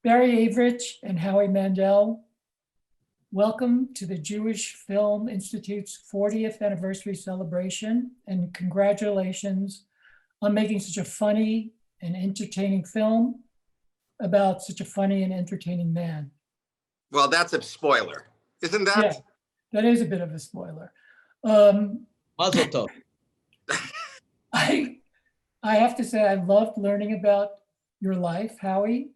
Barry Avrrich and Howie Mandel, welcome to the Jewish Film Institute's 40th anniversary celebration, and congratulations on making such a funny and entertaining film about such a funny and entertaining man. Well, that's a spoiler, isn't that? Yeah, that is a bit of a spoiler. Mazel tov. I have to say I loved learning about your life, Howie.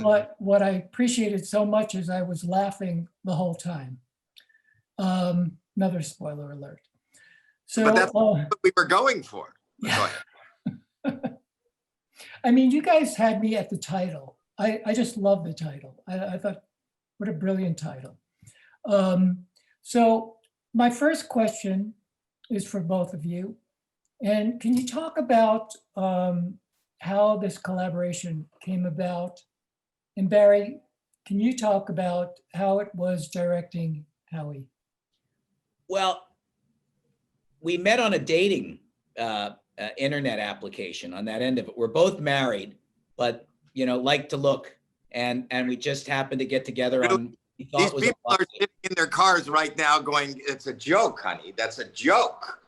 But what I appreciated so much is I was laughing the whole time. Another spoiler alert. So but that's what we were going for. Yeah. I mean, you guys had me at the title. I just love the title. I thought, what a brilliant title. So my first question is for both of you. And can you talk about how this collaboration came about? And Barry, can you talk about how it was directing Howie? Well, we met on a dating internet application on that end of it. We're both married, but like to look, and we just happened to get together on. These people are sitting in their cars right now, going, "It's a joke, honey. That's a joke."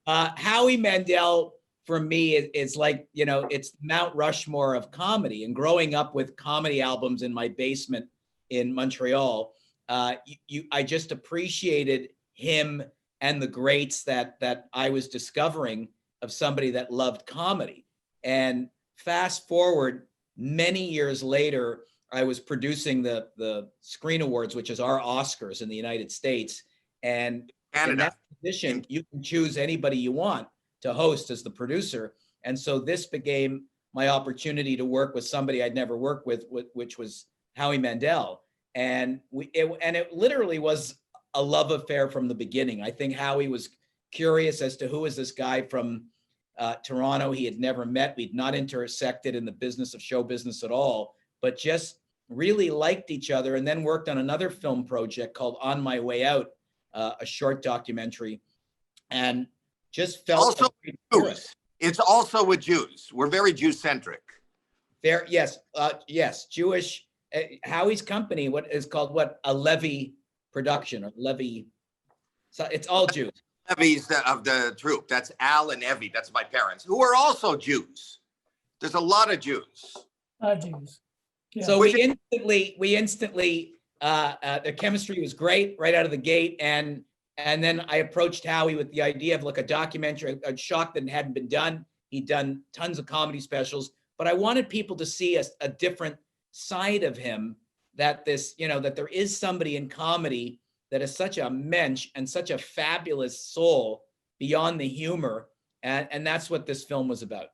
Howie Mandel, for me, is like, it's Mount Rushmore of comedy. And growing up with comedy albums in my basement in Montreal, I just appreciated him and the greats that I was discovering of somebody that loved comedy. And fast forward many years later, I was producing the Screen Awards, which is our Oscars in the United States. And Canada. In that position, you can choose anybody you want to host as the producer. And so this became my opportunity to work with somebody I'd never worked with, which was Howie Mandel. And it literally was a love affair from the beginning. I think Howie was curious as to who is this guy from Toronto he had never met. We'd not intersected in the business of show business at all, but just really liked each other, and then worked on another film project called On My Way Out, a short documentary, and just felt also Jews. It's also with Jews. We're very Jew-centric. There, yes, Jewish. Howie's company, what is called a Levy production or Levy. So it's all Jews. Levies of the troupe. That's Al and Evie. That's my parents, who are also Jews. There's a lot of Jews. Jews. Yeah. So we instantly, the chemistry was great right out of the gate, and then I approached Howie with the idea of a documentary. I'm shocked that it hadn't been done. He'd done tons of comedy specials, but I wanted people to see a different side of him, that there is somebody in comedy that is such a mensch and such a fabulous soul beyond the humor. And that's what this film was about.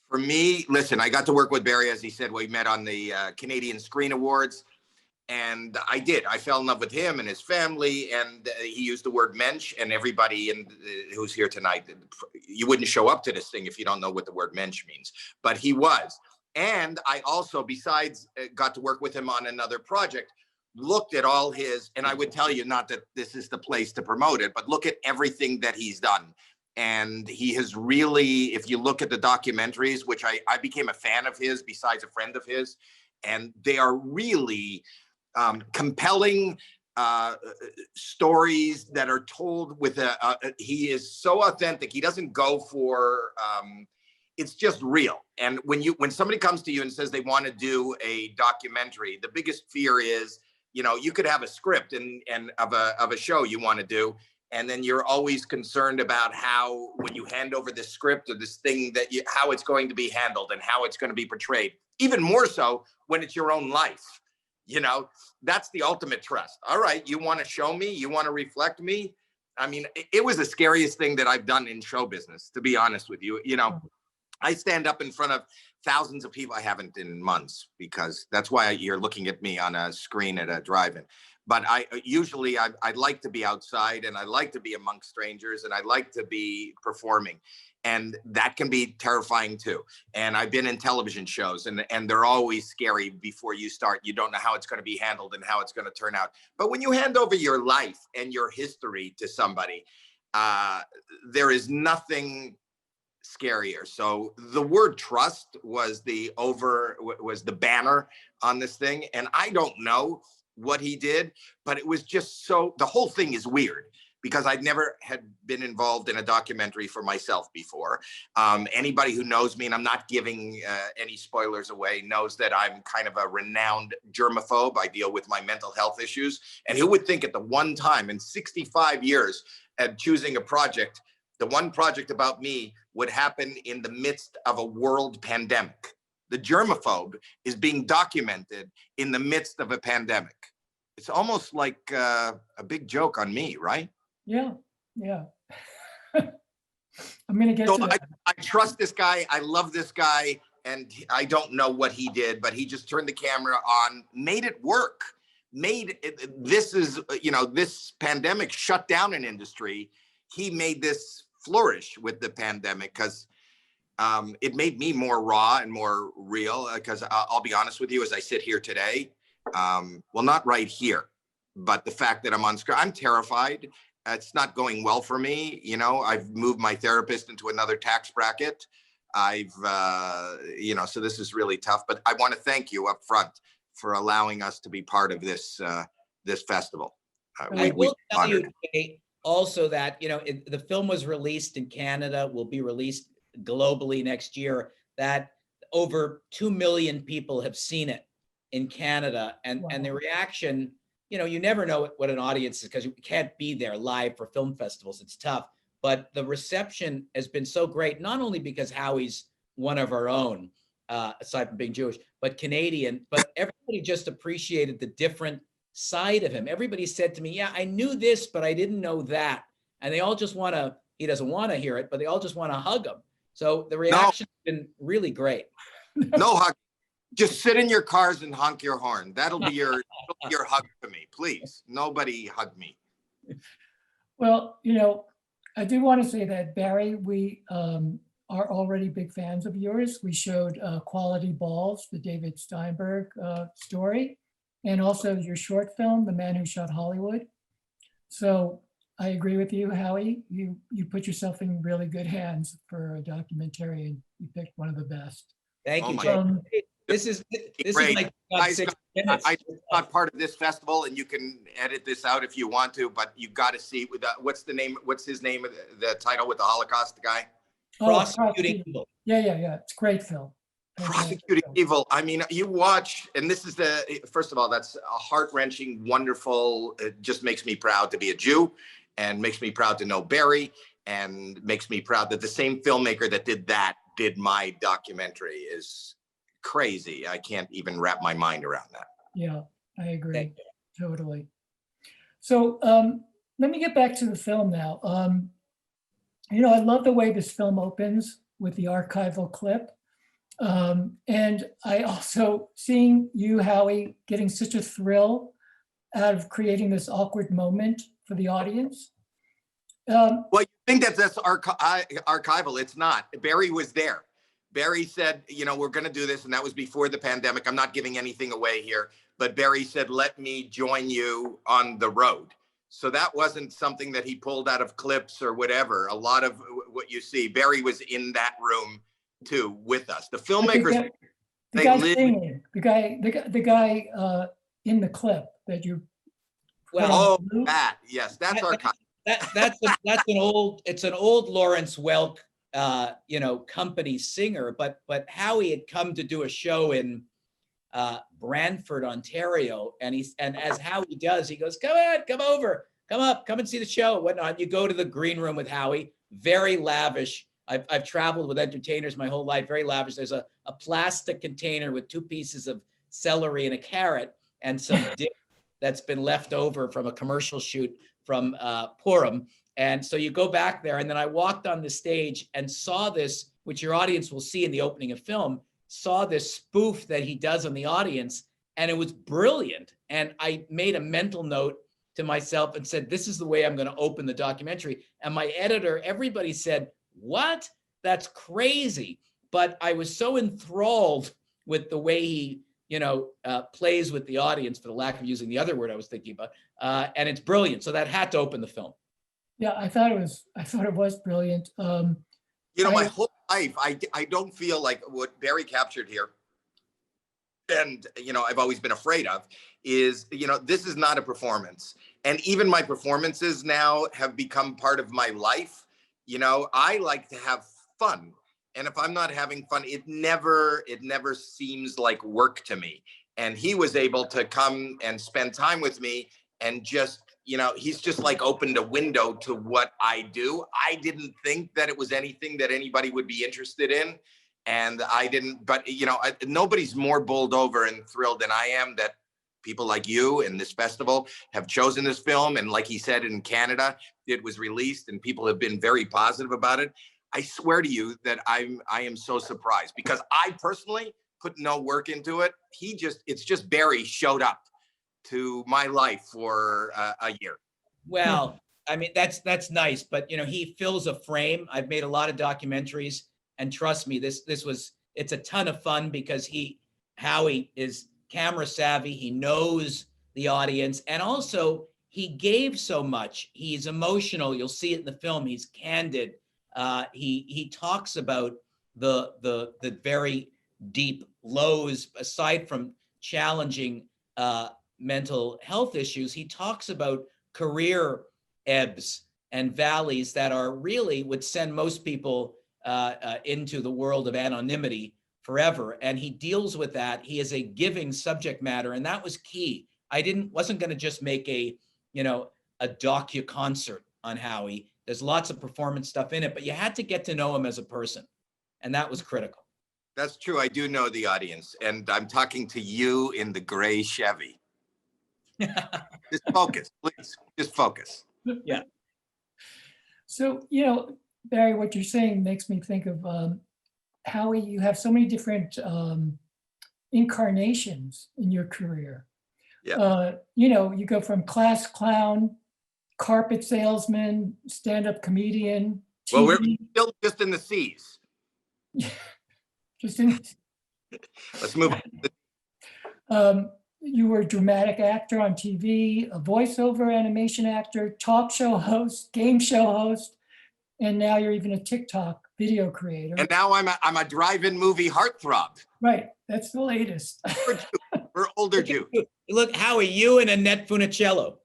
For me, listen, I got to work with Barry, as he said. We met on the Canadian Screen Awards. And I did. I fell in love with him and his family. And he used the word mensch. And everybody who's here tonight, you wouldn't show up to this thing if you don't know what the word mensch means. But he was. And I also, besides, got to work with him on another project, looked at all his, and I would tell you, not that this is the place to promote it, but look at everything that he's done. And he has really, if you look at the documentaries, which I became a fan of his, besides a friend of his, and they are really compelling stories that are told with he is so authentic. He doesn't go for, it's just real. And when somebody comes to you and says they want to do a documentary, the biggest fear is, you could have a script and of a show you want to do, and then you're always concerned about how, when you hand over this script or this thing, how it's going to be handled and how it's going to be portrayed. Even more so when it's your own life. That's the ultimate trust. All right, you want to show me, you want to reflect me. I mean, it was the scariest thing that I've done in show business, to be honest with you. I stand up in front of thousands of people. I haven't in months, because that's why you're looking at me on a screen at a drive-in. But I'd like to be outside, and I like to be amongst strangers, and I like to be performing. And that can be terrifying too. And I've been in television shows, and they're always scary before you start. You don't know how it's going to be handled and how it's going to turn out. But when you hand over your life and your history to somebody, there is nothing scarier. So the word trust was the banner on this thing. And I don't know what he did, but it was just the whole thing is weird because I'd never had been involved in a documentary for myself before. Anybody who knows me, and I'm not giving any spoilers away, knows that I'm kind of a renowned germaphobe. I deal with my mental health issues. And who would think at the one time in 65 years at choosing a project, the one project about me would happen in the midst of a world pandemic. The germaphobe is being documented in the midst of a pandemic. It's almost like a big joke on me, right? Yeah, yeah. I'm gonna get to that. I trust this guy. I love this guy. And I don't know what he did, but he just turned the camera on, made it work. This pandemic shut down an industry. He made this flourish with the pandemic because it made me more raw and more real. Because I'll be honest with you, as I sit here today, well, not right here, but the fact that I'm on screen, I'm terrified. It's not going well for me. You know, I've moved my therapist into another tax bracket. So this is really tough, but I want to thank you up front for allowing us to be part of this festival. I will tell you, Jay, also that, the film was released in Canada, will be released globally next year, that over 2 million people have seen it in Canada. And the reaction, you never know what an audience is because you can't be there live for film festivals. It's tough. But the reception has been so great, not only because Howie's one of our own, aside from being Jewish, but Canadian, but everybody just appreciated the different side of him. Everybody said to me, yeah, I knew this, but I didn't know that. And they all just he doesn't want to hear it, but they all just want to hug him. So the reaction has been really great. No hug. Just sit in your cars and honk your horn. That'll be your hug to me, please. Nobody hug me. Well, I do want to say that, Barry, we are already big fans of yours. We showed Quality Balls, the David Steinberg story, and also your short film, The Man Who Shot Hollywood. So I agree with you, Howie. You put yourself in really good hands for a documentary, and you picked one of the best. Thank you, Jay. This is like Guys, 6 minutes. I'm not part of this festival, and you can edit this out if you want to, but you've got to see what's his name, the title with the Holocaust guy? Prosecuting Evil. Yeah. It's a great film. Prosecuting Evil. I mean, you watch, and this is first of all, that's a heart-wrenching, wonderful, it just makes me proud to be a Jew and makes me proud to know Barry and makes me proud that the same filmmaker that did my documentary is crazy. I can't even wrap my mind around that. Yeah, I agree. Totally. So let me get back to the film now. I love the way this film opens with the archival clip. And I also, seeing you, Howie, getting such a thrill out of creating this awkward moment for the audience. Well, you think that's archival. It's not. Barry was there. Barry said, we're going to do this. And that was before the pandemic. I'm not giving anything away here. But Barry said, let me join you on the road. So that wasn't something that he pulled out of clips or whatever. A lot of what you see, Barry was in that room too with us. The filmmakers, the guy in the clip that you. Well, yes, that's archival. That's an old Lawrence Welk company singer, but Howie had come to do a show in Brantford, Ontario, and as Howie does, he goes, come on, come over, come and see the show, whatnot. You go to the green room with Howie, very lavish. I've traveled with entertainers my whole life, very lavish. There's a plastic container with 2 pieces of celery and a carrot and some dip that's been left over from a commercial shoot from Purim. And so you go back there, and then I walked on the stage and saw this, which your audience will see in the opening of film, saw this spoof that he does on the audience, and it was brilliant. And I made a mental note to myself and said, this is the way I'm going to open the documentary. And my editor, everybody said, what? That's crazy. But I was so enthralled with the way he, plays with the audience, for the lack of using the other word I was thinking about. And it's brilliant. So that had to open the film. Yeah, I thought it was brilliant. My whole life. I don't feel like what Barry captured here, and I've always been afraid of, is this is not a performance. And even my performances now have become part of my life. I like to have fun. And if I'm not having fun, it never seems like work to me. And he was able to come and spend time with me, and just, he's just like opened a window to what I do. I didn't think that it was anything that anybody would be interested in. And I didn't, but nobody's more bowled over and thrilled than I am that people like you and this festival have chosen this film. And like he said, in Canada, it was released and people have been very positive about it. I swear to you that I am so surprised, because I personally put no work into it. It's just Barry showed up to my life for a year. Well, I mean, that's nice, but he fills a frame. I've made a lot of documentaries, and trust me, it's a ton of fun, because Howie is camera savvy. He knows the audience, and also he gave so much. He's emotional. You'll see it in the film. He's candid. He talks about the very deep lows, aside from challenging mental health issues. He talks about career ebbs and valleys that are really would send most people into the world of anonymity forever. And he deals with that. He is a giving subject matter, and that was key. Wasn't going to just make a docu concert on Howie. There's lots of performance stuff in it, but you had to get to know him as a person, and that was critical. That's true. I do know the audience, and I'm talking to you in the gray Chevy. Just focus, please. Just focus. Yeah. So, Barry, what you're saying makes me think of Howie. You have so many different incarnations in your career. Yeah. You go from class clown, carpet salesman, stand-up comedian. TV. Well, we're still just in the C's. Let's move on. You were a dramatic actor on TV, a voiceover animation actor, talk show host, game show host, and now you're even a TikTok video creator. And now I'm a drive-in movie heartthrob. Right, that's the latest. We're older Jews. Look, Howie, you and Annette Funicello.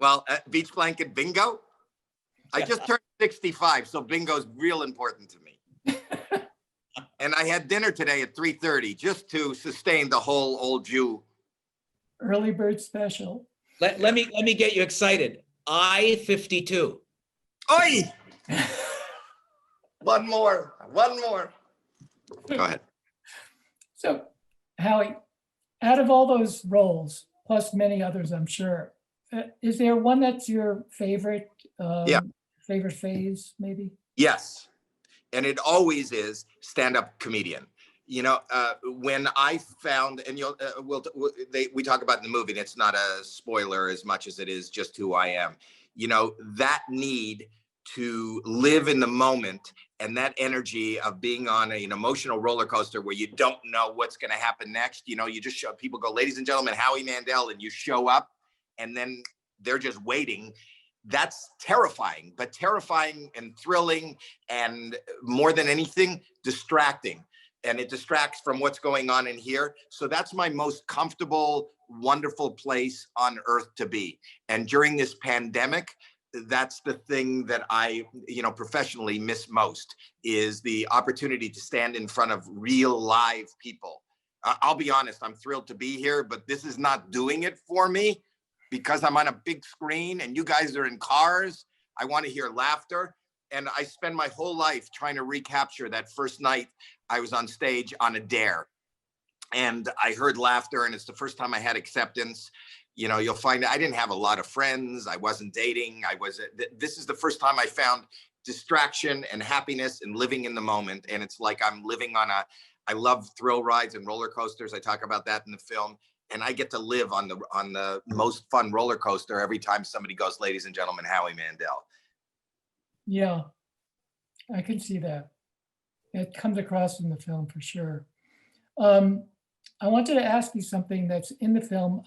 Well, beach blanket bingo. I just turned 65, so bingo's real important to me. And I had dinner today at 3:30 just to sustain the whole old Jew. Early bird special. Let me get you excited. I-52. Oi! One more. Go ahead. So, Howie, out of all those roles, plus many others, I'm sure, is there one that's your favorite? Yeah. Favorite phase, maybe? Yes. And it always is stand-up comedian. When I found, and we talk about in the movie, and it's not a spoiler as much as it is just who I am, that need to live in the moment, and that energy of being on an emotional roller coaster where you don't know what's going to happen next. You just show people, go, ladies and gentlemen, Howie Mandel, and you show up, and then they're just waiting. That's terrifying, but terrifying and thrilling, and more than anything, distracting. And it distracts from what's going on in here. So that's my most comfortable, wonderful place on earth to be. And during this pandemic, that's the thing that I, professionally miss most, is the opportunity to stand in front of real live people. I'll be honest, I'm thrilled to be here, but this is not doing it for me, because I'm on a big screen and you guys are in cars. I want to hear laughter. And I spend my whole life trying to recapture that first night I was on stage on a dare. And I heard laughter, and it's the first time I had acceptance. You'll find I didn't have a lot of friends. I wasn't dating. This is the first time I found distraction and happiness and living in the moment. And it's like I'm living on I love thrill rides and roller coasters. I talk about that in the film. And I get to live on the most fun roller coaster every time somebody goes, ladies and gentlemen, Howie Mandel. Yeah, I can see that. It comes across in the film for sure. I wanted to ask you something that's in the film.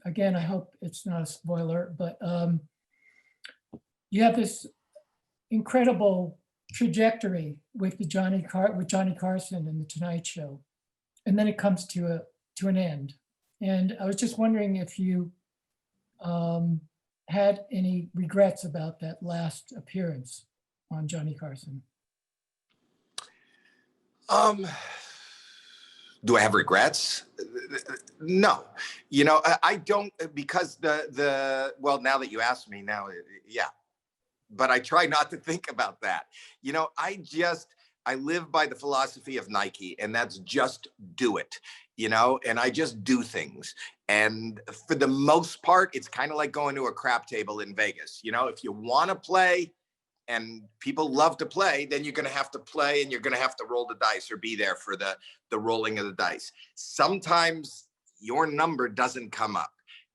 Again, I hope it's not a spoiler, but you have this incredible trajectory with with Johnny Carson and the Tonight Show, and then it comes to an end. And I was just wondering if you had any regrets about that last appearance on Johnny Carson. Do I have regrets? No, I don't, because well, now that you asked me now, yeah, but I try not to think about that. I live by the philosophy of Nike, and that's just do it, and I just do things. And for the most part, it's kind of like going to a crap table in Vegas. If you want to play and people love to play, then you're going to have to play, and you're going to have to roll the dice or be there for the rolling of the dice. Sometimes your number doesn't come up.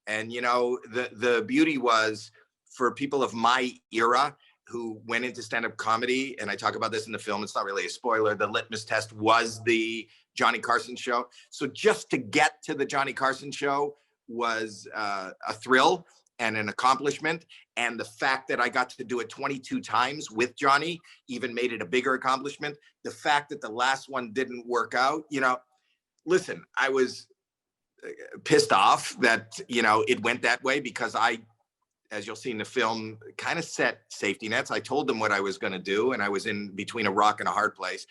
And, the beauty was for people of my era who went into stand-up comedy, and I talk about this in the film, it's not really a spoiler, the litmus test was the Johnny Carson show. So just to get to the Johnny Carson show was a thrill and an accomplishment. And the fact that I got to do it 22 times with Johnny even made it a bigger accomplishment. The fact that the last one didn't work out, listen, I was pissed off that, it went that way, because I, as you'll see in the film, kind of set safety nets. I told them what I was going to do, and I was in between a rock and a hard place,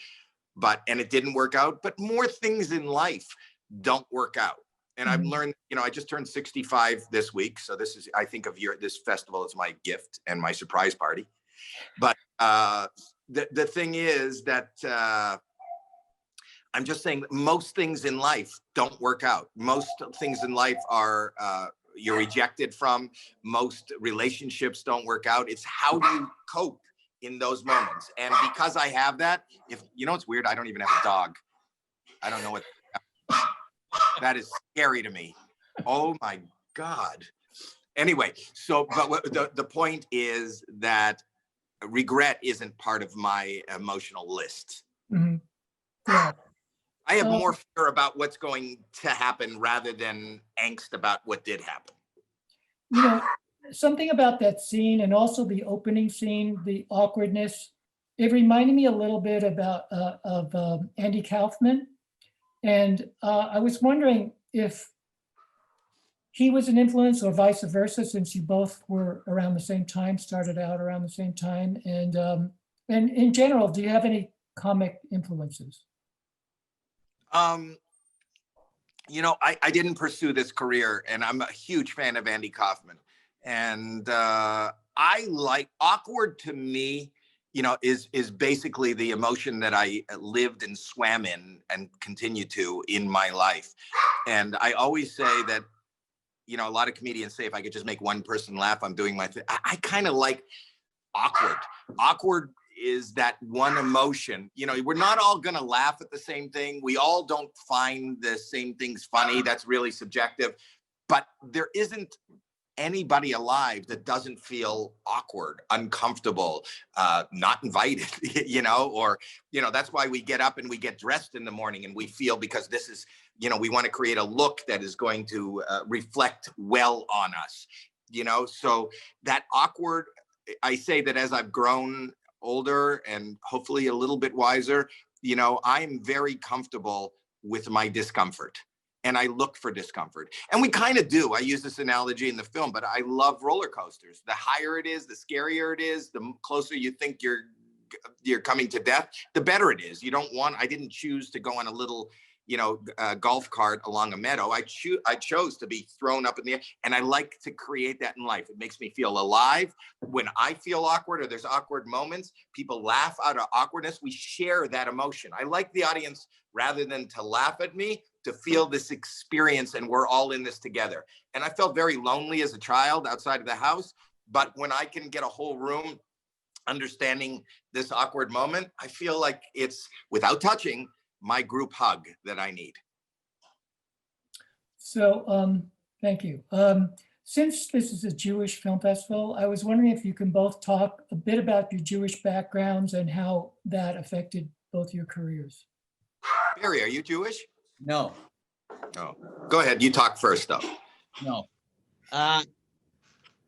and it didn't work out. But more things in life don't work out. And I've learned, I just turned 65 this week. So this is, I think of this festival as my gift and my surprise party. But the thing is that I'm just saying that most things in life don't work out. Most things in life are, you're rejected from. Most relationships don't work out. It's how do you cope in those moments? And because I have that, it's weird, I don't even have a dog. I don't know what. That is scary to me. Oh my God. Anyway, but the point is that regret isn't part of my emotional list. Mm-hmm. Yeah. I have more fear about what's going to happen rather than angst about what did happen. Something about that scene, and also the opening scene, the awkwardness, it reminded me a little bit of Andy Kaufman. And I was wondering if he was an influence or vice versa, since you both were around the same time, started out around the same time. And in general, do you have any comic influences? I didn't pursue this career, and I'm a huge fan of Andy Kaufman. And I like awkward to me, is basically the emotion that I lived and swam in and continue to in my life. And I always say that, a lot of comedians say, if I could just make one person laugh, I'm doing my thing. I kind of like awkward. Awkward is that one emotion. We're not all going to laugh at the same thing. We all don't find the same things funny. That's really subjective. But there isn't anybody alive that doesn't feel awkward, uncomfortable, not invited, that's why we get up and we get dressed in the morning, and we feel, because this is, we want to create a look that is going to reflect well on us, so that awkward, I say that as I've grown older and hopefully a little bit wiser, I'm very comfortable with my discomfort. And I look for discomfort. And we kind of do. I use this analogy in the film, but I love roller coasters. The higher it is, the scarier it is, the closer you think you're coming to death, the better it is. I didn't choose to go on a little, golf cart along a meadow. I chose to be thrown up in the air. And I like to create that in life. It makes me feel alive. When I feel awkward or there's awkward moments, people laugh out of awkwardness. We share that emotion. I like the audience, rather than to laugh at me, to feel this experience, and we're all in this together. And I felt very lonely as a child outside of the house, but when I can get a whole room understanding this awkward moment, I feel like it's, without touching, my group hug that I need. So, thank you. Since this is a Jewish film festival, I was wondering if you can both talk a bit about your Jewish backgrounds and how that affected both your careers. Barry, are you Jewish? No. No. Go ahead. You talk first, though. No.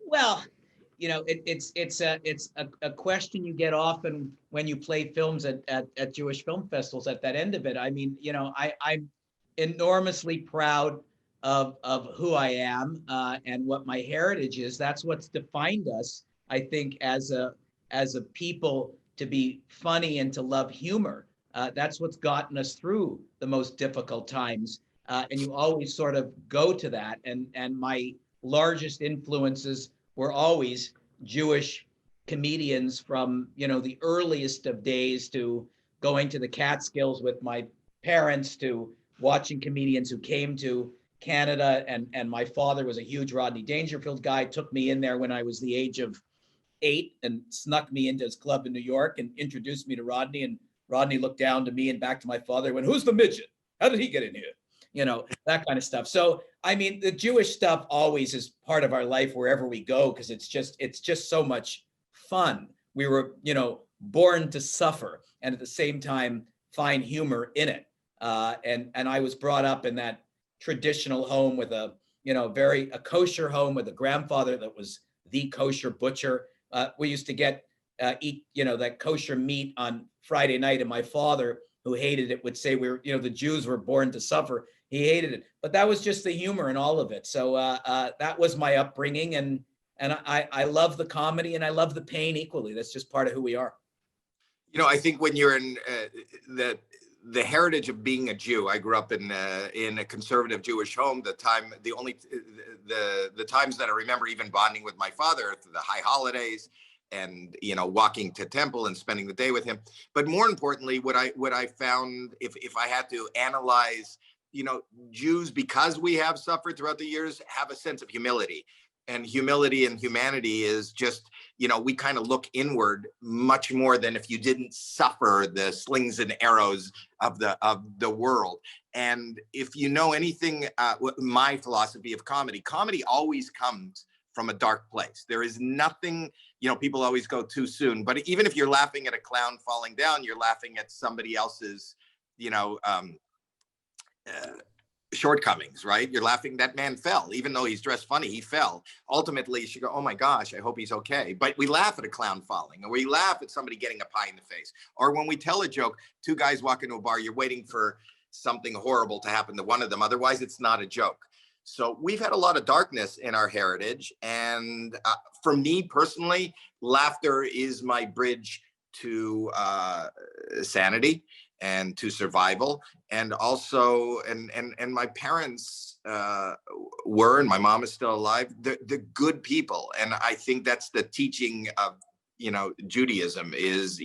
Well, it's a question you get often when you play films at Jewish film festivals. At that end of it, I mean, I'm enormously proud of who I am and what my heritage is. That's what's defined us, I think, as a people, to be funny and to love humor. That's what's gotten us through the most difficult times. And you always sort of go to that. And my largest influences were always Jewish comedians from, the earliest of days, to going to the Catskills with my parents, to watching comedians who came to Canada. And my father was a huge Rodney Dangerfield guy, took me in there when I was the age of 8 and snuck me into his club in New York and introduced me to Rodney. And Rodney looked down to me and back to my father and went, "Who's the midget? How did he get in here?" That kind of stuff. So, I mean, the Jewish stuff always is part of our life wherever we go, because it's just so much fun. We were, born to suffer and at the same time find humor in it. And I was brought up in that traditional home with a kosher home with a grandfather that was the kosher butcher. We used to eat that kosher meat on Friday night, and my father, who hated it, would say the Jews were born to suffer. He hated it, but that was just the humor in all of it. So that was my upbringing, and I love the comedy and I love the pain equally. That's just part of who we are. I think when you're in the heritage of being a Jew, I grew up in a conservative Jewish home. The times that I remember even bonding with my father, the high holidays, and walking to temple and spending the day with him. But more importantly, what I found, if I had to analyze, Jews, because we have suffered throughout the years, have a sense of humility. And humility and humanity is just, we kind of look inward much more than if you didn't suffer the slings and arrows of the world. And if you know anything, my philosophy of comedy always comes from a dark place. There is nothing, people always go too soon, but even if you're laughing at a clown falling down, you're laughing at somebody else's, shortcomings, right? You're laughing, that man fell, even though he's dressed funny, he fell. Ultimately, you should go, "Oh my gosh, I hope he's okay." But we laugh at a clown falling, or we laugh at somebody getting a pie in the face. Or when we tell a joke, two guys walk into a bar, you're waiting for something horrible to happen to one of them. Otherwise, it's not a joke. So we've had a lot of darkness in our heritage. And for me personally, laughter is my bridge to sanity and to survival. And also, and my parents were, and my mom is still alive, the good people. And I think that's the teaching of, Judaism is,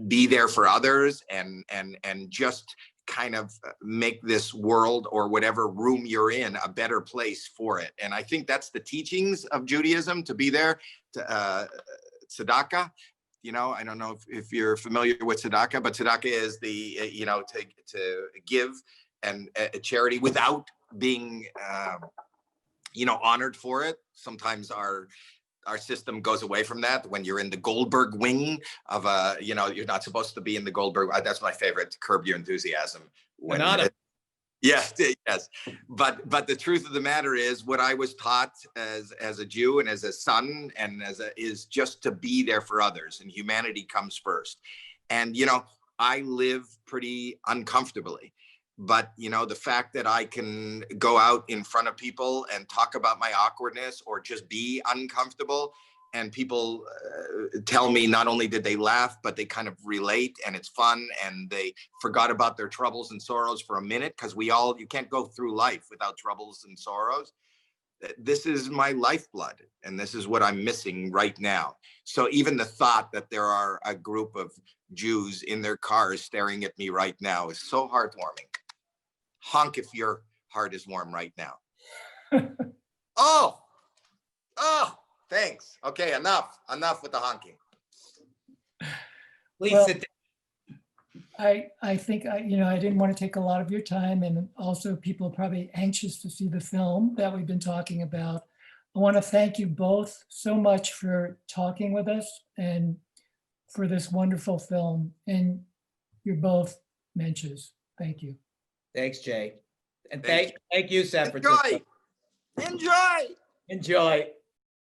be there for others and just kind of make this world or whatever room you're in a better place for it. And I think that's the teachings of Judaism, to be there, to tzedakah. I don't know if you're familiar with tzedakah, but tzedakah is the, to give and a charity without being, honored for it. Sometimes our system goes away from that. When you're in the Goldberg wing of you're not supposed to be in the Goldberg. That's my favorite, Curb Your Enthusiasm. Yes. But the truth of the matter is, what I was taught as a Jew and as a son and is just to be there for others, and humanity comes first. And, I live pretty uncomfortably. But, the fact that I can go out in front of people and talk about my awkwardness or just be uncomfortable, and people tell me not only did they laugh, but they kind of relate, and it's fun, and they forgot about their troubles and sorrows for a minute, because you can't go through life without troubles and sorrows. This is my lifeblood, and this is what I'm missing right now. So even the thought that there are a group of Jews in their cars staring at me right now is so heartwarming. Honk if your heart is warm right now. Oh, thanks. Okay, enough with the honking. Please Well, sit down. I think I didn't want to take a lot of your time, and also people are probably anxious to see the film that we've been talking about. I want to thank you both so much for talking with us and for this wonderful film. And you're both mensches. Thank you. Thanks, Jay. And Thank thank you, San Francisco. Enjoy. Enjoy.